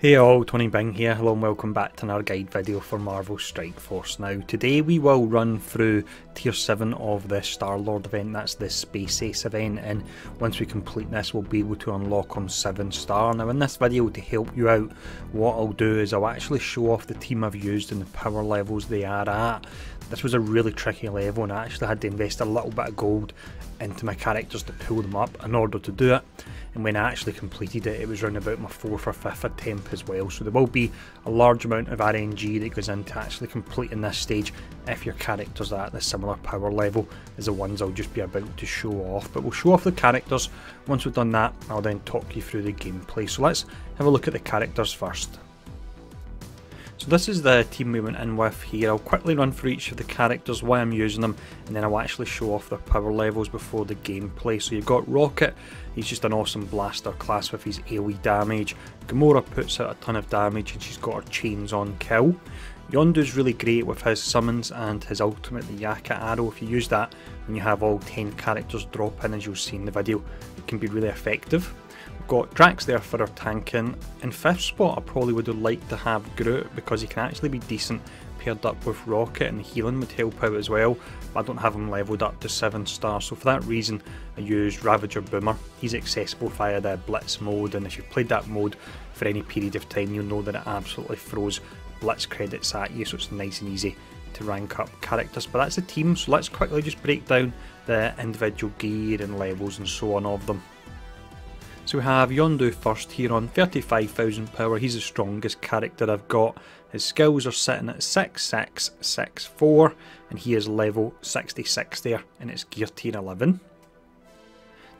Hey all, Tony Bing here, hello and welcome back to another guide video for Marvel Strike Force. Now today we will run through tier 7 of the Star-Lord event, that's the Space Ace event, and once we complete this we'll be able to unlock him 7 star. Now in this video, to help you out, what I'll do is I'll actually show off the team I've used and the power levels they are at. This was a really tricky level and I actually had to invest a little bit of gold into my characters to pull them up in order to do it. And when I actually completed it, it was around about my 4th or 5th attempt as well. So there will be a large amount of RNG that goes into actually completing this stage if your characters are at the similar power level as the ones I'll just be about to show off. But we'll show off the characters. Once we've done that, I'll then talk you through the gameplay. So let's have a look at the characters first. So this is the team we went in with here. I'll quickly run through each of the characters, why I'm using them, and then I'll actually show off their power levels before the gameplay. So you've got Rocket, he's just an awesome blaster class with his AoE damage. Gamora puts out a ton of damage and she's got her chains on kill. Yondu's really great with his summons and his ultimate, the Yaka arrow. If you use that when you have all 10 characters drop in, as you'll see in the video, it can be really effective. Got Drax there for our tanking. In 5th spot I probably would have liked to have Groot because he can actually be decent paired up with Rocket, and the healing would help out as well, but I don't have him leveled up to 7 stars, so for that reason I used Ravager Boomer. He's accessible via the Blitz mode, and if you've played that mode for any period of time you'll know that it absolutely throws Blitz credits at you, so it's nice and easy to rank up characters. But that's the team, so let's quickly just break down the individual gear and levels and so on of them. So we have Yondu first here on 35,000 power. He's the strongest character I've got. His skills are sitting at 6664 and he is level 66 there, and it's gear tier 11.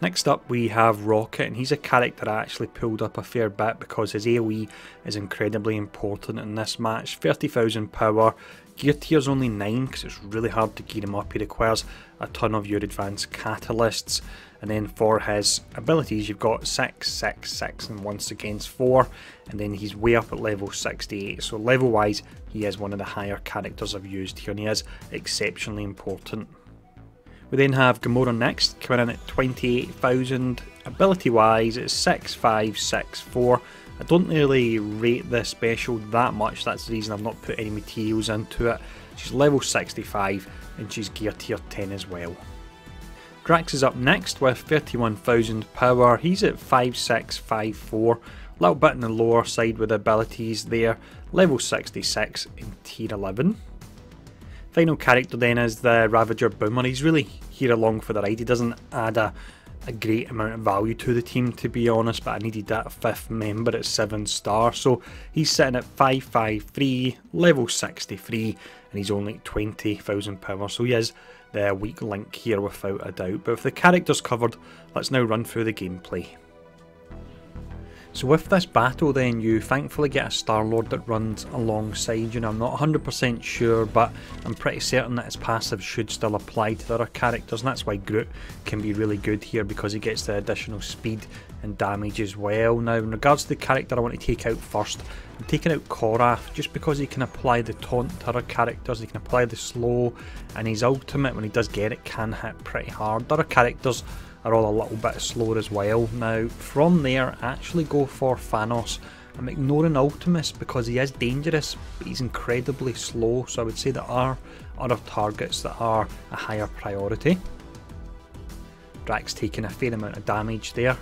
Next up we have Rocket, and he's a character I actually pulled up a fair bit because his AoE is incredibly important in this match. 30,000 power, gear tier's only 9 because it's really hard to gear him up. He requires a ton of your advanced catalysts. And then for his abilities you've got 6, 6, 6 and once against 4, and then he's way up at level 68, so level wise he is one of the higher characters I've used here and he is exceptionally important. We then have Gamora next, coming in at 28,000, ability wise it's 6, 5, 6, 4. I don't really rate this special that much, that's the reason I've not put any materials into it. She's level 65 and she's gear tier 10 as well. Drax is up next with 31,000 power. He's at 5654, a little bit on the lower side with abilities there, level 66 in tier 11. Final character then is the Ravager Boomer. He's really here along for the ride. He doesn't add a great amount of value to the team, to be honest, but I needed that 5th member at 7 stars, so he's sitting at 553, level 63, and he's only 20,000 power, so he is the weak link here without a doubt. But with the characters covered, let's now run through the gameplay. So with this battle then you thankfully get a Star-Lord that runs alongside you. Now I'm not 100% sure, but I'm pretty certain that his passive should still apply to the other characters, and that's why Groot can be really good here because he gets the additional speed and damage as well. Now in regards to the character I want to take out first, I'm taking out Korath just because he can apply the taunt to other characters, he can apply the slow, and his ultimate when he does get it can hit pretty hard. The other characters are all a little bit slower as well. Now from there I actually go for Thanos. I'm ignoring Ultimus because he is dangerous but he's incredibly slow, so I would say there are other targets that are a higher priority. Drax taking a fair amount of damage there.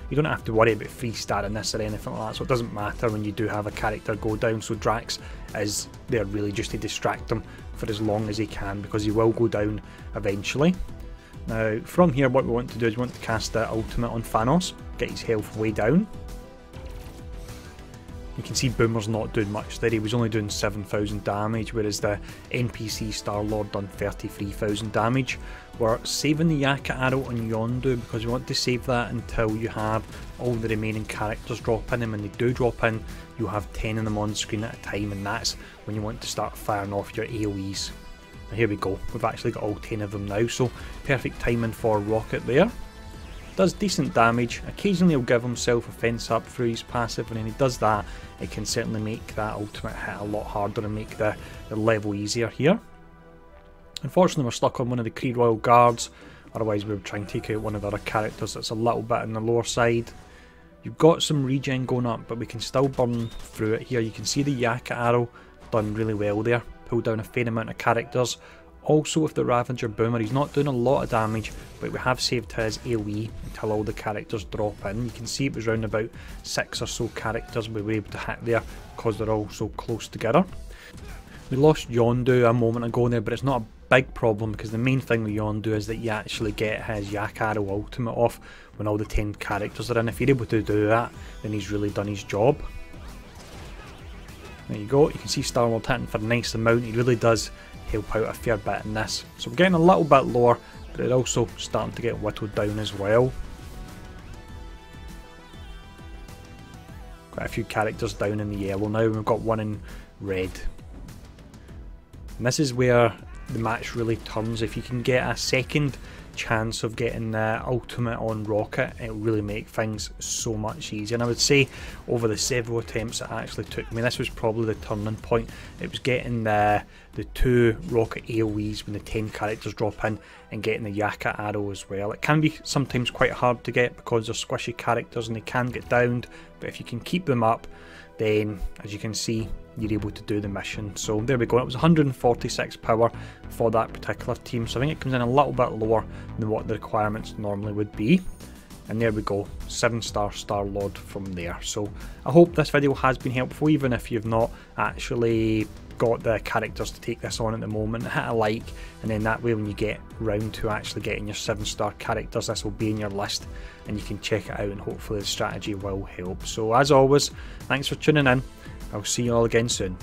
You don't have to worry about 3-star in this or anything like that, so it doesn't matter when you do have a character go down, so Drax is there really just to distract him for as long as he can because he will go down eventually. Now from here what we want to do is we want to cast the ultimate on Thanos, get his health way down. You can see Boomer's not doing much there, he was only doing 7,000 damage, whereas the NPC Star-Lord done 33,000 damage. We're saving the Yaka arrow on Yondu because we want to save that until you have all the remaining characters drop in, and when they do drop in you'll have 10 of them on screen at a time, and that's when you want to start firing off your AoEs. Here we go, we've actually got all 10 of them now, so perfect timing for Rocket there. Does decent damage, occasionally he'll give himself a fence up through his passive, and when he does that it can certainly make that ultimate hit a lot harder and make the level easier here. Unfortunately we're stuck on one of the Kree Royal Guards, otherwise we would try and take out one of the other characters that's a little bit on the lower side. You've got some regen going up, but we can still burn through it here. You can see the Yaka arrow done really well there, pulled down a fair amount of characters. Also with the Ravager Boomer, he's not doing a lot of damage, but we have saved his AoE until all the characters drop in. You can see it was around about 6 or so characters we were able to hit there because they're all so close together. We lost Yondu a moment ago there, but it's not a big problem because the main thing with Yondu is that you actually get his Yak Arrow ultimate off when all the 10 characters are in. If you're able to do that, then he's really done his job. There you go, you can see Star-Lord hitting for a nice amount. He really does help out a fair bit in this. So we're getting a little bit lower, but it's also starting to get whittled down as well. Quite a few characters down in the yellow now, and we've got one in red. And this is where the match really turns. If you can get a second chance of getting the ultimate on Rocket, it'll really make things so much easier. And I would say over the several attempts it actually took me, this was probably the turning point. It was getting the 2 Rocket AoEs when the 10 characters drop in, and getting the Yaka arrow as well. It can be sometimes quite hard to get because they're squishy characters and they can get downed, but if you can keep them up, then as you can see, you're able to do the mission. So there we go, it was 146 power for that particular team, so I think it comes in a little bit lower than what the requirements normally would be. And there we go, 7-star Star-Lord from there. So I hope this video has been helpful, even if you've not actually got the characters to take this on at the moment. Hit a like, and then that way when you get round to actually getting your 7-star characters, this will be in your list and you can check it out, and hopefully the strategy will help. So as always, thanks for tuning in. I'll see you all again soon.